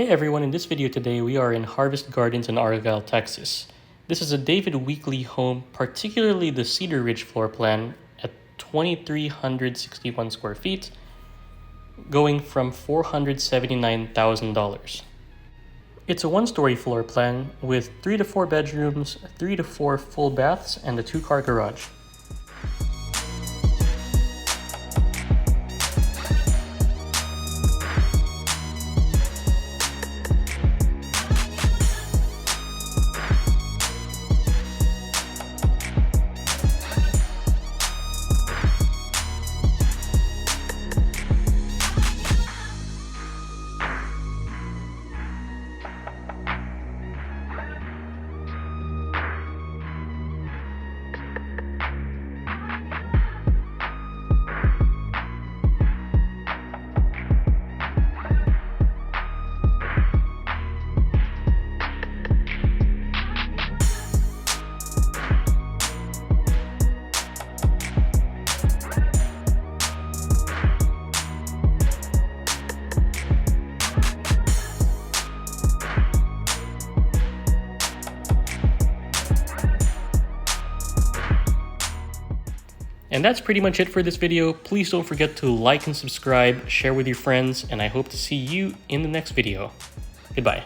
Hey everyone, in this video today we are in Harvest Gardens in Argyle, Texas. This is a David Weekley home, particularly the Cedarridge floor plan at 2,361 square feet, going from $479,000. It's a one-story floor plan with 3 to 4 bedrooms, 3 to 4 full baths, and a 2-car garage. And that's pretty much it for this video. Please don't forget to like and subscribe, share with your friends, and I hope to see you in the next video. Goodbye.